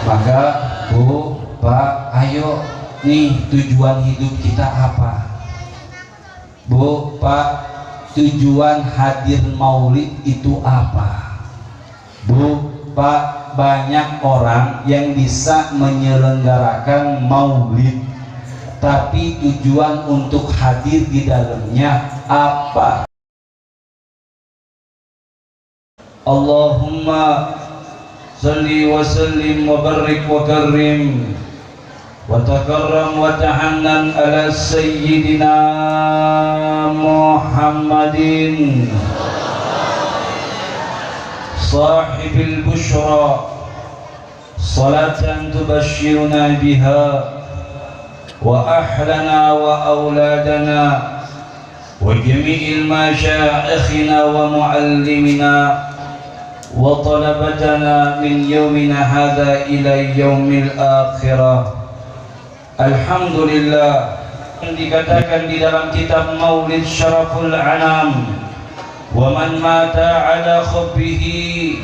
Maka Bu, Pak, ayo nih, tujuan hidup kita apa? Bu, Pak, tujuan hadir maulid itu apa? Bu, Pak, banyak orang yang bisa menyelenggarakan maulid, tapi tujuan untuk hadir di dalamnya apa? Allahumma salli wa sallim wa barik wa karim wa takarram wa tahannan ala sayyidina Muhammadin sahibil bushra salatan tubashiruna biha wa ahlana wa auladana wa jami'il masyayikhina wa muallimina wa talabatana min yaumina hadha ila yaumil akhirah. Alhamdulillah, dikatakan di dalam kitab Maulid Syaraful Anam, wa man mata ala khubbihi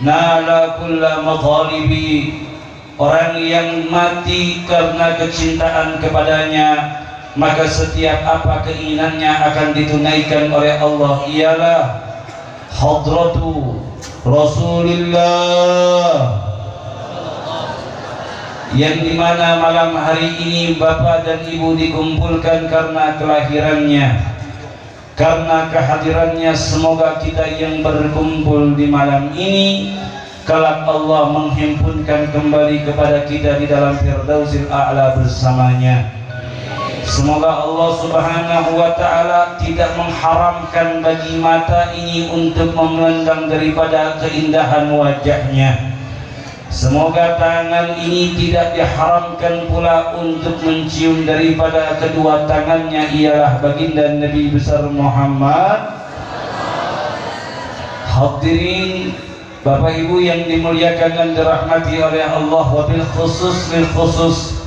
nala kulla mathalibi. Orang yang mati karena kecintaan kepadanya, maka setiap apa keinginannya akan ditunaikan oleh Allah. Ialah hadratu Rasulullah, yang dimana malam hari ini Bapak dan Ibu dikumpulkan karena kelahirannya, karena kehadirannya. Semoga kita yang berkumpul di malam ini kelak Allah menghimpunkan kembali kepada kita di dalam Firdausil A'la bersamanya. Semoga Allah Subhanahu wa ta'ala tidak mengharamkan bagi mata ini untuk memandang daripada keindahan wajahnya. Semoga tangan ini tidak diharamkan pula untuk mencium daripada kedua tangannya, ialah baginda Nabi besar Muhammad. Hadirin Bapak Ibu yang dimuliakan dan dirahmati oleh Allah, wabil khusus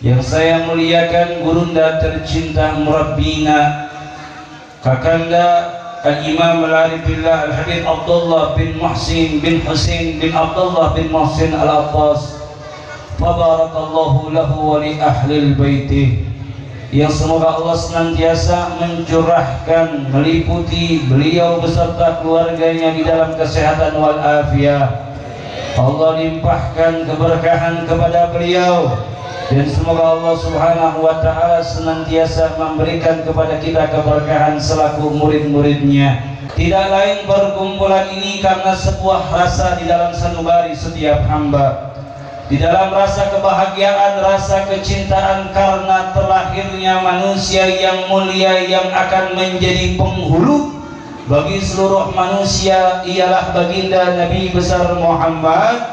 yang saya muliakan gurunda tercinta murabbina kakanda Al-Imam Al-Arifillah Al-Habib Abdullah bin Muhsin bin Husain bin Abdullah bin Muhsin Al-Abbas, fabarakallahu lahu wa li ahlil baiti, yang semoga Allah senantiasa mencurahkan meliputi beliau beserta keluarganya di dalam kesehatan wal afiyah. Allah limpahkan keberkahan kepada beliau, dan semoga Allah Subhanahu wa ta'ala senantiasa memberikan kepada kita keberkahan selaku murid-muridnya. Tidak lain perkumpulan ini karena sebuah rasa di dalam sanubari setiap hamba, di dalam rasa kebahagiaan, rasa kecintaan karena terlahirnya manusia yang mulia yang akan menjadi penghulu bagi seluruh manusia, ialah baginda Nabi besar Muhammad.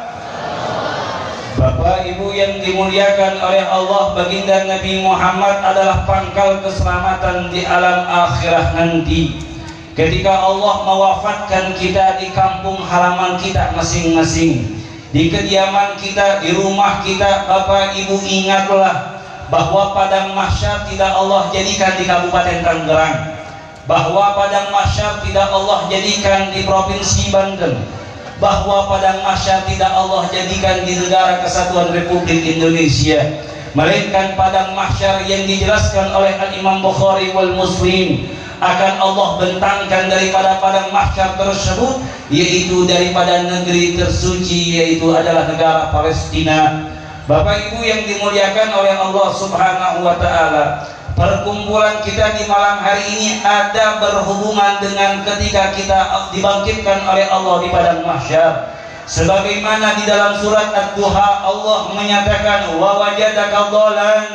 Bapak Ibu yang dimuliakan oleh Allah, baginda Nabi Muhammad adalah pangkal keselamatan di alam akhirah nanti. Ketika Allah mewafatkan kita di kampung halaman kita masing-masing, di kediaman kita, di rumah kita, Bapak Ibu ingatlah bahwa padang mahsyar tidak Allah jadikan di Kabupaten Tangerang, bahwa padang mahsyar tidak Allah jadikan di Provinsi Banten, bahwa padang mahsyar tidak Allah jadikan di Negara Kesatuan Republik Indonesia, melainkan padang mahsyar yang dijelaskan oleh Al-Imam Bukhari wal Muslim akan Allah bentangkan daripada padang mahsyar tersebut, yaitu daripada negeri tersuci, yaitu adalah negara Palestina. Bapak Ibu yang dimuliakan oleh Allah Subhanahu wa ta'ala, perkumpulan kita di malam hari ini ada berhubungan dengan ketika kita dibangkitkan oleh Allah di padang mahsyar. Sebagaimana di dalam surat Ad-Duha Allah menyatakan wa wajadaka dhalan.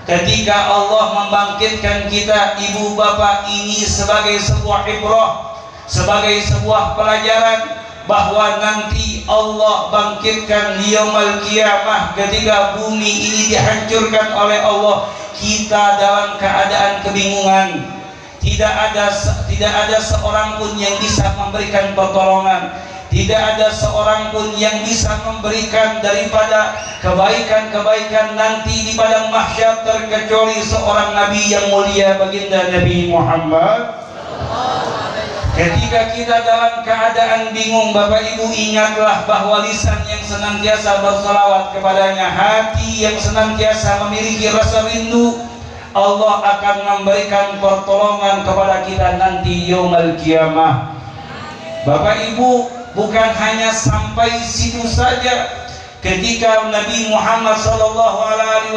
Ketika Allah membangkitkan kita, ibu bapak, ini sebagai sebuah ibrah, sebagai sebuah pelajaran bahwa nanti Allah bangkitkan di yaumul qiyamah ketika bumi ini dihancurkan oleh Allah, kita dalam keadaan kebingungan. Tidak ada seorang pun yang bisa memberikan pertolongan, tidak ada seorang pun yang bisa memberikan daripada kebaikan-kebaikan nanti di padang mahsyar terkecuali seorang nabi yang mulia, baginda Nabi Muhammad. Ketika kita dalam keadaan bingung, Bapak Ibu ingatlah bahwa lisan yang senantiasa berselawat kepadanya, hati yang senantiasa memiliki rasa rindu, Allah akan memberikan pertolongan kepada kita nanti yaumul qiyamah. Bapak Ibu, bukan hanya sampai situ saja. Ketika Nabi Muhammad SAW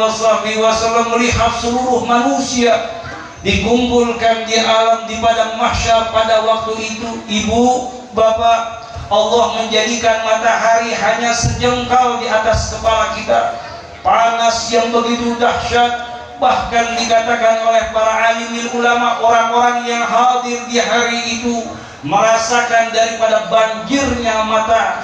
melihat seluruh manusia dikumpulkan di alam di padang mahsyar pada waktu itu, ibu, bapak, Allah menjadikan matahari hanya sejengkal di atas kepala kita, panas yang begitu dahsyat. Bahkan dikatakan oleh para alimil ulama, orang-orang yang hadir di hari itu merasakan daripada banjirnya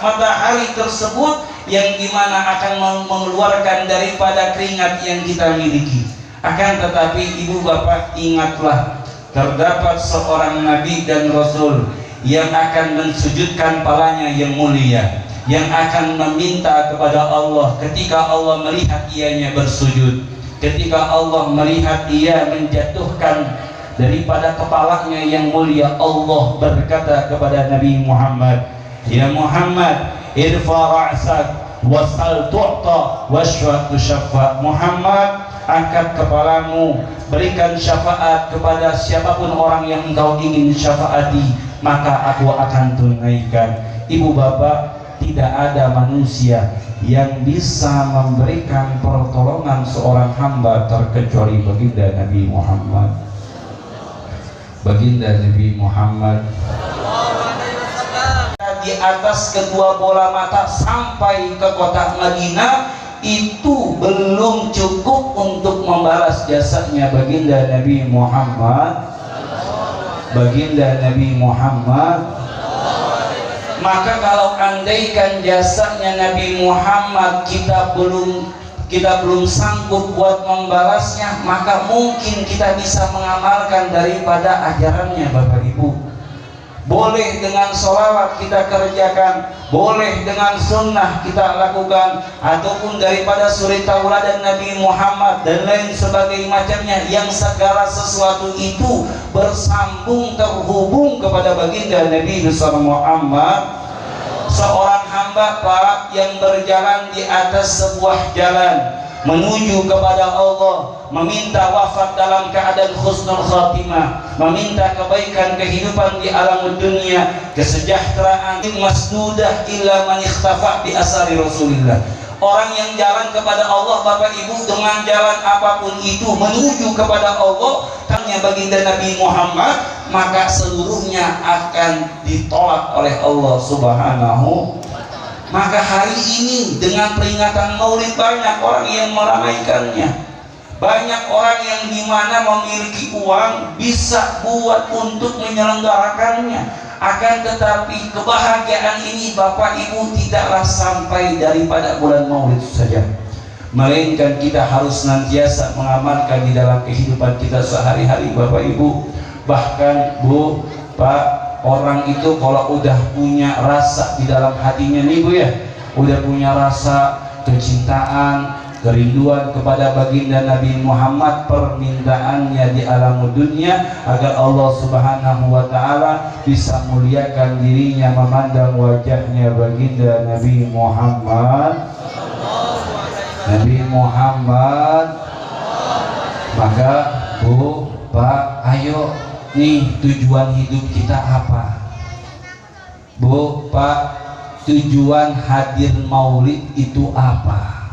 matahari tersebut, yang dimana akan mengeluarkan daripada keringat yang kita miliki. Akan tetapi ibu bapak ingatlah, terdapat seorang nabi dan rasul yang akan mensujudkan palanya yang mulia, yang akan meminta kepada Allah ketika Allah melihat ianya bersujud, ketika Allah melihat ia menjatuhkan daripada kepalanya yang mulia. Allah berkata kepada Nabi Muhammad, ya Muhammad, irfa ra'sak wasal tu'ta washfa tushaffa. Muhammad, angkat kepalamu, berikan syafaat kepada siapapun orang yang engkau ingin syafaati, maka aku akan tunaikan. Ibu bapak, tidak ada manusia yang bisa memberikan pertolongan seorang hamba terkecuali baginda Nabi Muhammad. Baginda Nabi Muhammad di atas kedua bola mata sampai ke kota Madinah, itu belum cukup untuk membalas jasanya baginda Nabi Muhammad. Baginda Nabi Muhammad. Maka kalau andaikan jasanya Nabi Muhammad kita belum sanggup buat membalasnya, maka mungkin kita bisa mengamalkan daripada ajarannya. Bapak Ibu, boleh dengan sholawat kita kerjakan, boleh dengan sunnah kita lakukan, ataupun daripada suri tauladan Nabi Muhammad dan lain sebagainya macamnya, yang segala sesuatu itu bersambung terhubung kepada baginda Nabi Muhammad. Seorang hamba Pak yang berjalan di atas sebuah jalan menuju kepada Allah, meminta wafat dalam keadaan husnul khatimah, meminta kebaikan kehidupan di alam dunia, kesejahteraan masdudah illa man ikhtafa bi asari Rasulillah. Orang yang jalan kepada Allah Bapak Ibu dengan jalan apapun itu menuju kepada Allah, tanya baginda Nabi Muhammad, maka seluruhnya akan ditolak oleh Allah Subhanahu. Maka hari ini dengan peringatan Maulid banyak orang yang meramaikannya. Banyak orang yang dimana memiliki uang bisa buat untuk menyelenggarakannya. Akan tetapi kebahagiaan ini Bapak Ibu tidaklah sampai daripada bulan Maulid saja, melainkan kita harus senantiasa mengamalkan di dalam kehidupan kita sehari-hari Bapak Ibu. Bahkan Bu, Pak, orang itu kalau udah punya rasa di dalam hatinya nih Bu ya, udah punya rasa kecintaan, kerinduan kepada baginda Nabi Muhammad, permintaannya di alam dunia agar Allah Subhanahu wa ta'ala bisa muliakan dirinya memandang wajahnya baginda Nabi Muhammad. Nabi Muhammad. Maka Bu, Pak, ayo nih, tujuan hidup kita apa? Bu, Pak, tujuan hadir maulid itu apa?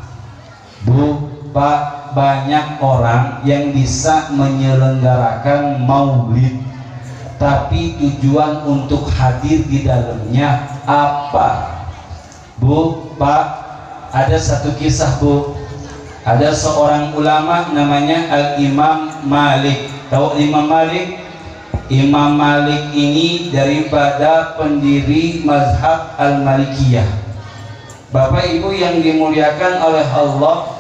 Bu, Pak, banyak orang yang bisa menyelenggarakan maulid, tapi tujuan untuk hadir di dalamnya apa? Bu, Pak, ada satu kisah Bu. Ada seorang ulama namanya Al-Imam Malik. Tahu Imam Malik? Imam Malik ini daripada pendiri mazhab Al-Malikiyah. Bapak Ibu yang dimuliakan oleh Allah,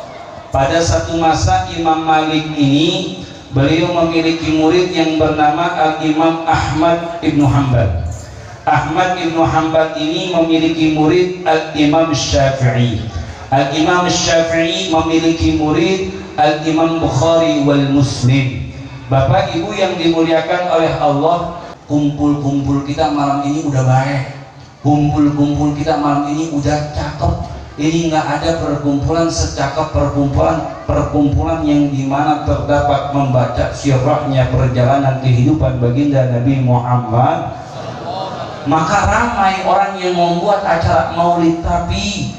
pada satu masa Imam Malik ini beliau memiliki murid yang bernama Al-Imam Ahmad Ibn Hanbal. Ahmad Ibn Hanbal ini memiliki murid Al-Imam Syafi'i. Al-Imam Syafi'i memiliki murid Al-Imam Bukhari wal Muslim. Bapak Ibu yang dimuliakan oleh Allah, kumpul-kumpul kita malam ini udah baik, kumpul-kumpul kita malam ini udah cakep. Ini nggak ada perkumpulan secakep perkumpulan yang dimana terdapat membaca sirahnya perjalanan kehidupan baginda Nabi Muhammad. Maka ramai orang yang membuat acara maulid, tapi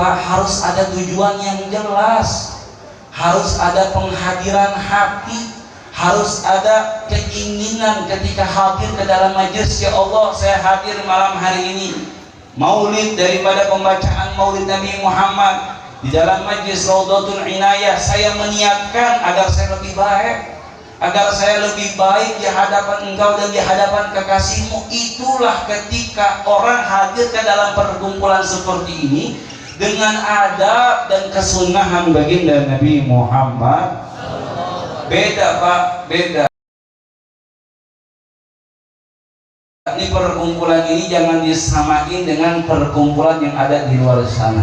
harus ada tujuan yang jelas, harus ada penghadiran hati, harus ada keinginan ketika hadir ke dalam majelis. Ya Allah, saya hadir malam hari ini maulid daripada pembacaan maulid Nabi Muhammad di dalam majelis Raudhatul Inayah. Saya meniatkan agar saya lebih baik, agar saya lebih baik di hadapan Engkau dan di hadapan kekasihmu. Itulah ketika orang hadir ke dalam perkumpulan seperti ini dengan adab dan kesunahan baginda Nabi Muhammad. Beda Pak, beda. Ini perkumpulan ini jangan disamain dengan perkumpulan yang ada di luar sana.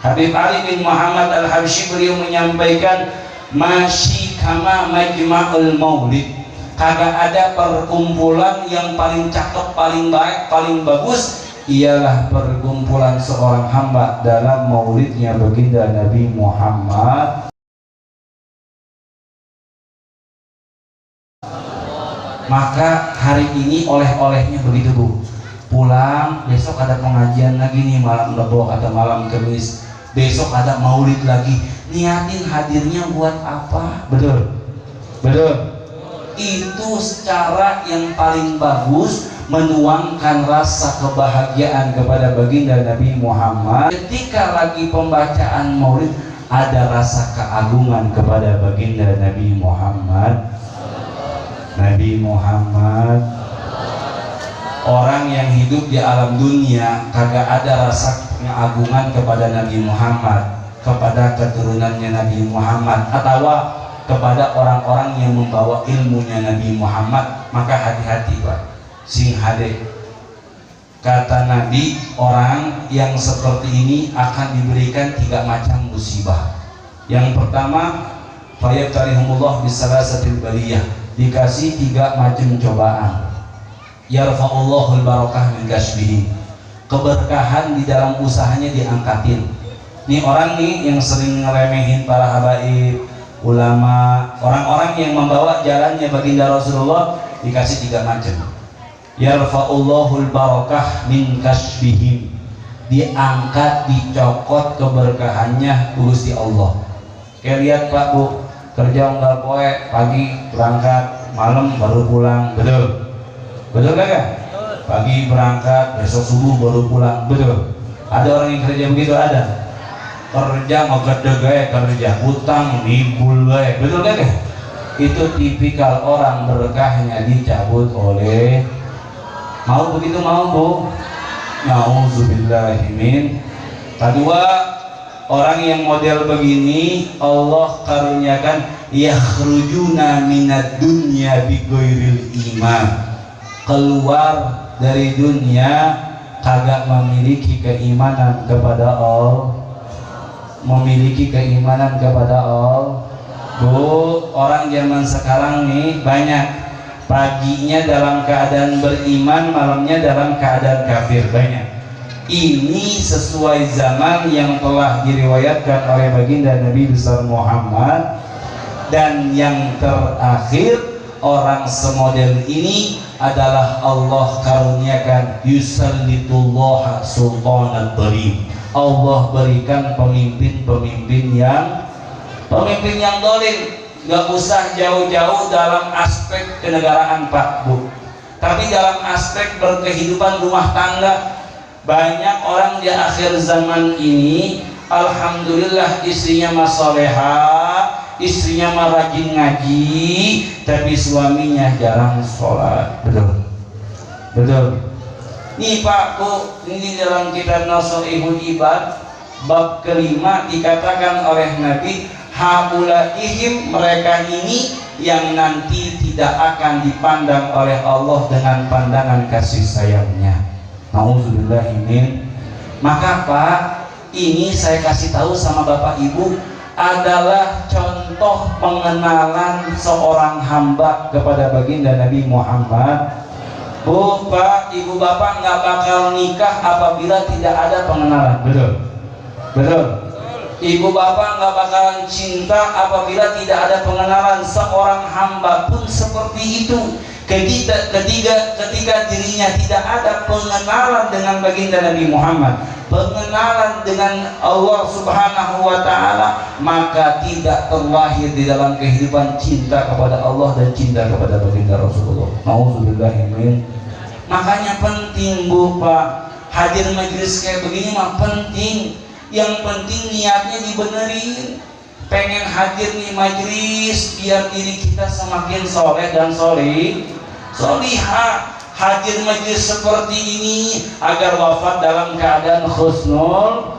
Habib Ali bin Muhammad Al-Habsyi beliau menyampaikan, masyi kama majma'ul maulid. Kagak ada perkumpulan yang paling cakep, paling baik, paling bagus, ialah perkumpulan seorang hamba dalam maulidnya baginda Nabi Muhammad. Maka hari ini oleh-olehnya begitu Bu, pulang besok ada pengajian lagi nih malam Rebo atau malam Kamis, besok ada maulid lagi, niatin hadirnya buat apa? Betul? Betul? Itu cara yang paling bagus menuangkan rasa kebahagiaan kepada baginda Nabi Muhammad. Ketika lagi pembacaan maulid ada rasa keagungan kepada baginda Nabi Muhammad. Nabi Muhammad, orang yang hidup di alam dunia kagak ada rasa keagungan kepada Nabi Muhammad, kepada keturunannya Nabi Muhammad, atau kepada orang-orang yang membawa ilmunya Nabi Muhammad. Maka hati-hati Pak, sing hade. Kata Nabi, orang yang seperti ini akan diberikan 3 macam musibah. Yang pertama, fayabtarihumullah bisalasatil baliyah, dikasih 3 macam cobaan. Yarfa'ullahul barakah min kasbihi, keberkahan di dalam usahanya diangkatin. Nih orang nih yang sering ngeremehin para habaib, ulama, orang-orang yang membawa jalannya baginda Rasulullah, dikasih 3 macam. Yarfa'ullahul barakah min kasbihim, diangkat, dicokot keberkahannya Gusti Allah. Kayak lihat Pak Bu, kerja unggal poe, pagi berangkat, malam baru pulang, betul? Betul kagak? Pagi berangkat, besok subuh baru pulang, betul? Ada orang yang kerja begitu? Ada. Kerja ngegede kerja, hutang nibul we, betul kagak? Itu tipikal orang berkahnya dicabut oleh, mau begitu mau Bu? Nauzubillahimin. Kedua, orang yang model begini Allah karuniakan yakhrujuna minad dunya bighairil iman, keluar dari dunia kagak memiliki keimanan kepada Allah, memiliki keimanan kepada Allah. Bu, orang zaman sekarang nih banyak paginya dalam keadaan beriman, malamnya dalam keadaan kafir, banyak. Ini sesuai zaman yang telah diriwayatkan oleh baginda Nabi besar Muhammad. Dan yang terakhir, orang semodel ini adalah Allah karuniakan yusallitullah sultanan barim, Allah berikan pemimpin-pemimpin yang dolim. Gak usah jauh-jauh dalam aspek kenegaraan Pak Bu, tapi dalam aspek berkehidupan rumah tangga. Banyak orang di akhir zaman ini, alhamdulillah istrinya mah solehah, istrinya mah rajin ngaji, tapi suaminya jarang sholat. Betul? Betul? Nih Pak Bu, ini dalam kitab Nasaihul Ibad bab kelima dikatakan oleh Nabi, haulaihim, mereka ini yang nanti tidak akan dipandang oleh Allah dengan pandangan kasih sayangnya. Nauzubillahimin. Maka Pak, ini saya kasih tahu sama Bapak Ibu adalah contoh pengenalan seorang hamba kepada baginda Nabi Muhammad. Bu, Pak, Ibu, Bapak nggak bakal nikah apabila tidak ada pengenalan. Betul? Betul? Ibu bapak nggak bakalan cinta apabila tidak ada pengenalan. Seorang hamba pun seperti itu. Ketika dirinya tidak ada pengenalan dengan baginda Nabi Muhammad, pengenalan dengan Allah Subhanahu wa Ta'ala, maka tidak terlahir di dalam kehidupan cinta kepada Allah dan cinta kepada baginda Rasulullah. Nauzubillahimin. Makanya penting Bu Pak, hadir majelis kayak begini mah penting. Yang penting niatnya dibenerin. Pengen hadir nih majelis biar diri kita semakin soleh dan solihah. Hadir majelis seperti ini agar wafat dalam keadaan husnul